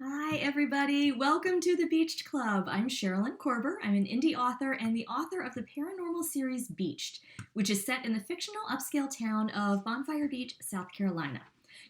Hi, everybody. Welcome to the Beached Club. I'm Sherilyn Korber. I'm an indie author and the author of the paranormal series Beached, which is set in the fictional upscale town of Bonfire Beach, South Carolina.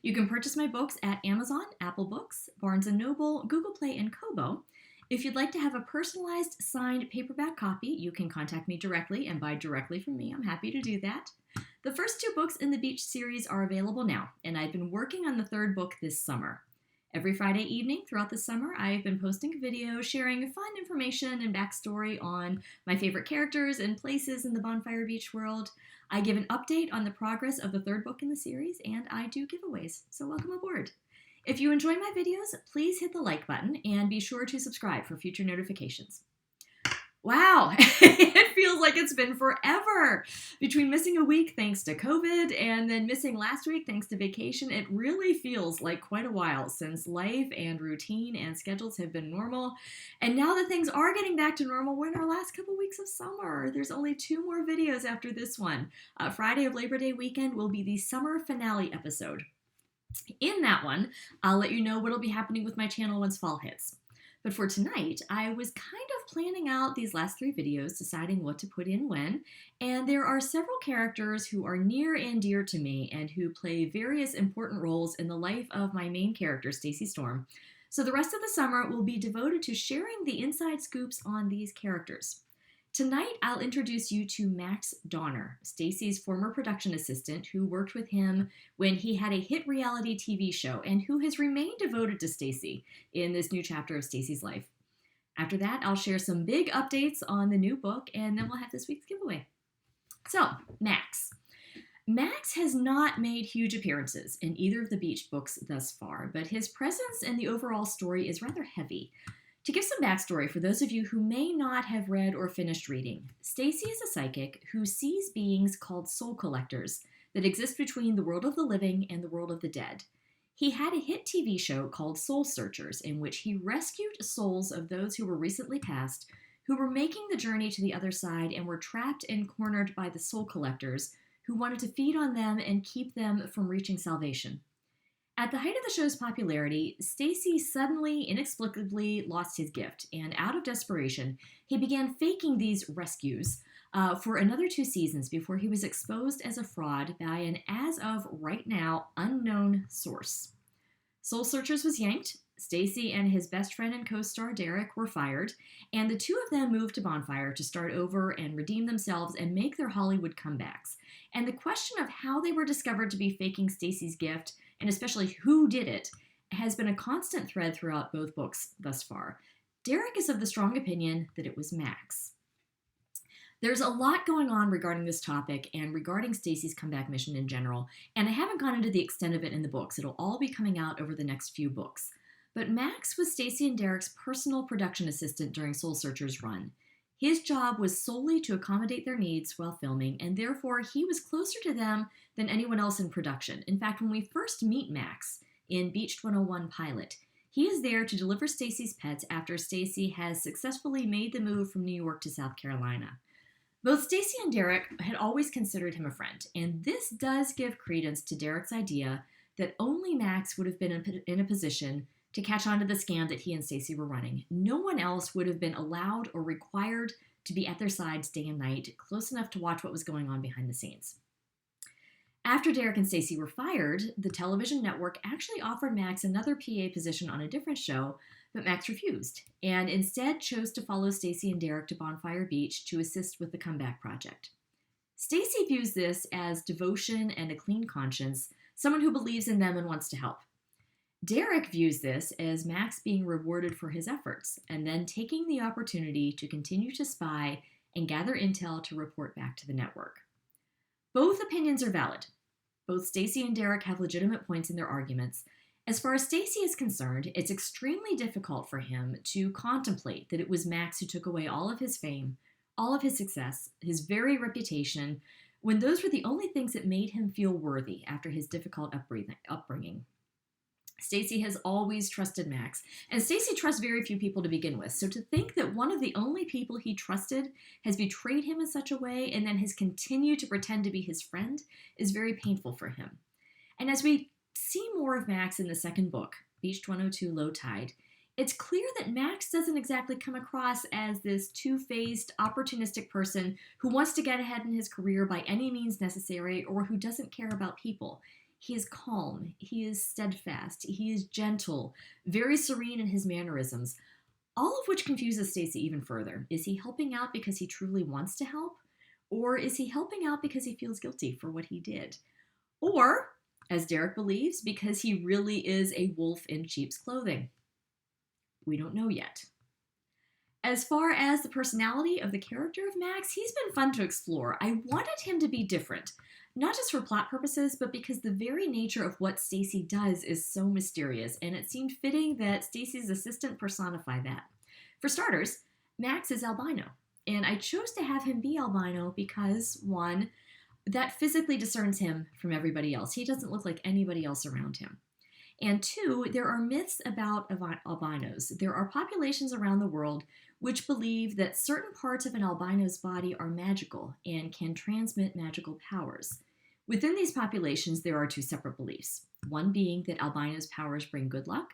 You can purchase my books at Amazon, Apple Books, Barnes & Noble, Google Play, and Kobo. If you'd like to have a personalized signed paperback copy, you can contact me directly and buy directly from me. I'm happy to do that. The first two books in the Beached series are available now, and I've been working on the third book this summer. Every Friday evening throughout the summer, I've been posting a video sharing fun information and backstory on my favorite characters and places in the Bonfire Beach world. I give an update on the progress of the third book in the series, and I do giveaways, so welcome aboard. If you enjoy my videos, please hit the like button and be sure to subscribe for future notifications. Wow, it feels like it's been forever. Between missing a week thanks to COVID and then missing last week thanks to vacation, it really feels like quite a while since life and routine and schedules have been normal. And now that things are getting back to normal, we're in our last couple weeks of summer. There's only 2 more videos after this one. Friday of Labor Day weekend will be the summer finale episode. In that one, I'll let you know what'll be happening with my channel once fall hits. But for tonight, I was kind of planning out these last 3 videos, deciding what to put in when, and there are several characters who are near and dear to me and who play various important roles in the life of my main character, Stacy Storm. So the rest of the summer will be devoted to sharing the inside scoops on these characters. Tonight, I'll introduce you to Max Donner, Stacy's former production assistant who worked with him when he had a hit reality TV show and who has remained devoted to Stacy in this new chapter of Stacy's life. After that, I'll share some big updates on the new book, and then we'll have this week's giveaway. So, Max. Max has not made huge appearances in either of the Beach books thus far, but his presence in the overall story is rather heavy. To give some backstory for those of you who may not have read or finished reading, Stacy is a psychic who sees beings called soul collectors that exist between the world of the living and the world of the dead. He had a hit TV show called Soul Searchers in which he rescued souls of those who were recently passed, who were making the journey to the other side and were trapped and cornered by the soul collectors who wanted to feed on them and keep them from reaching salvation. At the height of the show's popularity, Stacy suddenly, inexplicably lost his gift, and out of desperation, he began faking these rescues for another 2 seasons before he was exposed as a fraud by an as-of-right-now unknown source. Soul Searchers was yanked, Stacy and his best friend and co-star Derek were fired, and the 2 of them moved to Bonfire to start over and redeem themselves and make their Hollywood comebacks. And the question of how they were discovered to be faking Stacy's gift, and especially who did it, has been a constant thread throughout both books thus far. Derek is of the strong opinion that it was Max. There's a lot going on regarding this topic and regarding Stacy's comeback mission in general, and I haven't gone into the extent of it in the books. It'll all be coming out over the next few books. But Max was Stacy and Derek's personal production assistant during Soul Searchers' run. His job was solely to accommodate their needs while filming, and therefore he was closer to them than anyone else in production. In fact, when we first meet Max in Beached 101 pilot, he is there to deliver Stacy's pets after Stacy has successfully made the move from New York to South Carolina. Both Stacy and Derek had always considered him a friend, and this does give credence to Derek's idea that only Max would have been in a position to catch on to the scam that he and Stacy were running. No one else would have been allowed or required to be at their sides day and night, close enough to watch what was going on behind the scenes. After Derek and Stacy were fired, the television network actually offered Max another PA position on a different show, but Max refused, and instead chose to follow Stacy and Derek to Bonfire Beach to assist with the comeback project. Stacy views this as devotion and a clean conscience, someone who believes in them and wants to help. Derek views this as Max being rewarded for his efforts, and then taking the opportunity to continue to spy and gather intel to report back to the network. Both opinions are valid. Both Stacy and Derek have legitimate points in their arguments. As far as Stacy is concerned, it's extremely difficult for him to contemplate that it was Max who took away all of his fame, all of his success, his very reputation, when those were the only things that made him feel worthy after his difficult upbringing. Stacy has always trusted Max, and Stacy trusts very few people to begin with. So to think that one of the only people he trusted has betrayed him in such a way and then has continued to pretend to be his friend is very painful for him. And as we see more of Max in the second book, Beached 102 Low Tide, it's clear that Max doesn't exactly come across as this two-faced, opportunistic person who wants to get ahead in his career by any means necessary or who doesn't care about people. He is calm, he is steadfast, he is gentle, very serene in his mannerisms, all of which confuses Stacy even further. Is he helping out because he truly wants to help? Or is he helping out because he feels guilty for what he did? Or, as Derek believes, because he really is a wolf in sheep's clothing? We don't know yet. As far as the personality of the character of Max, he's been fun to explore. I wanted him to be different, not just for plot purposes, but because the very nature of what Stacy does is so mysterious, and it seemed fitting that Stacy's assistant personify that. For starters, Max is albino, and I chose to have him be albino because, one, that physically discerns him from everybody else. He doesn't look like anybody else around him. And two, there are myths about albinos. There are populations around the world which believe that certain parts of an albino's body are magical and can transmit magical powers. Within these populations, there are two separate beliefs. One being that albinos' powers bring good luck,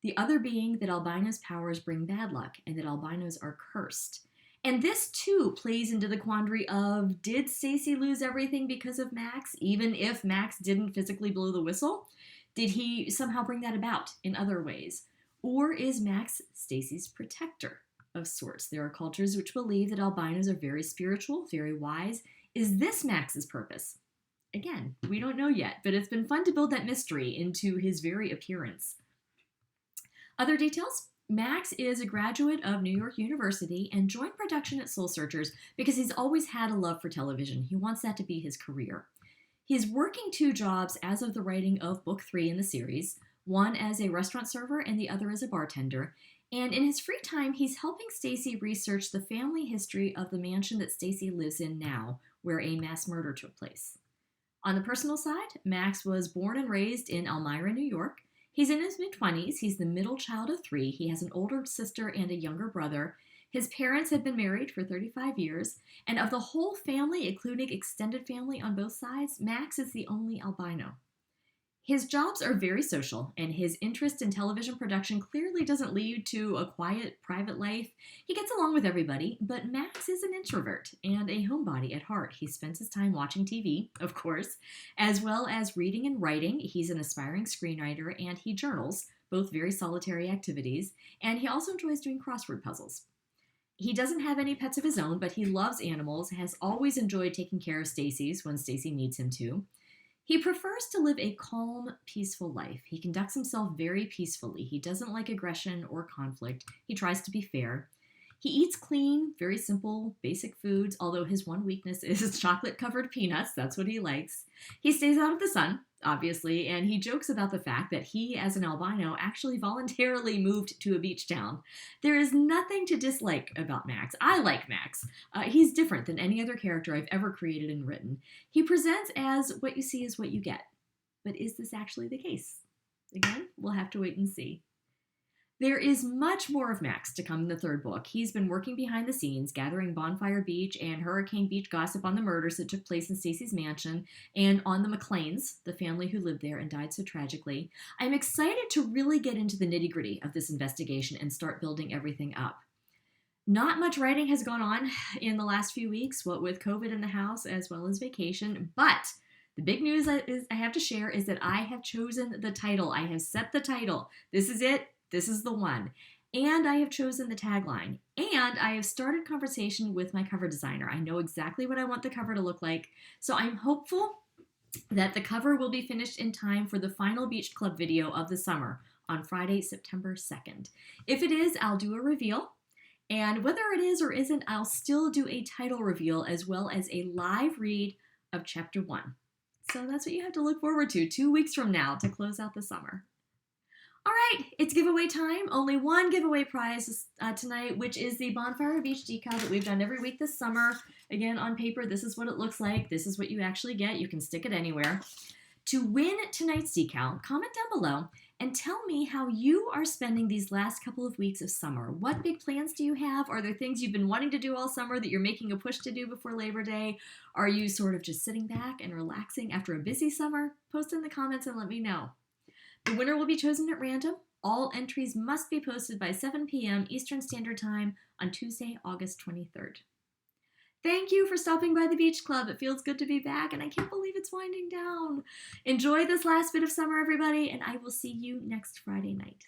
the other being that albinos' powers bring bad luck and that albinos are cursed. And this, too, plays into the quandary of, did Stacy lose everything because of Max, even if Max didn't physically blow the whistle? Did he somehow bring that about in other ways? Or is Max Stacy's protector of sorts? There are cultures which believe that albinos are very spiritual, very wise. Is this Max's purpose? Again, we don't know yet, but it's been fun to build that mystery into his very appearance. Other details? Max is a graduate of New York University and joined production at Soul Searchers because he's always had a love for television. He wants that to be his career. He's working two jobs as of the writing of book 3 in the series, one as a restaurant server and the other as a bartender. And in his free time, he's helping Stacy research the family history of the mansion that Stacy lives in now, where a mass murder took place. On the personal side, Max was born and raised in Elmira, New York. He's in his mid-20s. He's the middle child of 3. He has an older sister and a younger brother. His parents have been married for 35 years, and of the whole family, including extended family on both sides, Max is the only albino. His jobs are very social, and his interest in television production clearly doesn't lead to a quiet, private life. He gets along with everybody, but Max is an introvert and a homebody at heart. He spends his time watching TV, of course, as well as reading and writing. He's an aspiring screenwriter, and he journals, both very solitary activities, and he also enjoys doing crossword puzzles. He doesn't have any pets of his own, but he loves animals, has always enjoyed taking care of Stacy's when Stacy needs him to. He prefers to live a calm, peaceful life. He conducts himself very peacefully. He doesn't like aggression or conflict. He tries to be fair. He eats clean, very simple, basic foods, although his one weakness is chocolate-covered peanuts. That's what he likes. He stays out of the sun, obviously, and he jokes about the fact that he, as an albino, actually voluntarily moved to a beach town. There is nothing to dislike about Max. I like Max. He's different than any other character I've ever created and written. He presents as what you see is what you get. But is this actually the case? Again, we'll have to wait and see. There is much more of Max to come in the 3rd book. He's been working behind the scenes, gathering Bonfire Beach and Hurricane Beach gossip on the murders that took place in Stacy's mansion and on the McLeans, the family who lived there and died so tragically. I'm excited to really get into the nitty-gritty of this investigation and start building everything up. Not much writing has gone on in the last few weeks, what with COVID in the house as well as vacation, but the big news I have to share is that I have chosen the title. I have set the title. This is it. This is the one. And I have chosen the tagline. And I have started conversation with my cover designer. I know exactly what I want the cover to look like. So I'm hopeful that the cover will be finished in time for the final Beach Club video of the summer on Friday, September 2nd. If it is, I'll do a reveal. And whether it is or isn't, I'll still do a title reveal as well as a live read of Chapter 1. So that's what you have to look forward to 2 weeks from now to close out the summer. All right, it's giveaway time. Only one giveaway prize tonight, which is the Bonfire Beach decal that we've done every week this summer. Again, on paper, this is what it looks like. This is what you actually get. You can stick it anywhere. To win tonight's decal, comment down below and tell me how you are spending these last couple of weeks of summer. What big plans do you have? Are there things you've been wanting to do all summer that you're making a push to do before Labor Day? Are you sort of just sitting back and relaxing after a busy summer? Post in the comments and let me know. The winner will be chosen at random All entries must be posted by 7 p.m. Eastern Standard Time on Tuesday, August 23rd. Thank you for stopping by the Beach Club. It feels good to be back, and I can't believe it's winding down. Enjoy this last bit of summer, everybody, and I will see you next Friday night.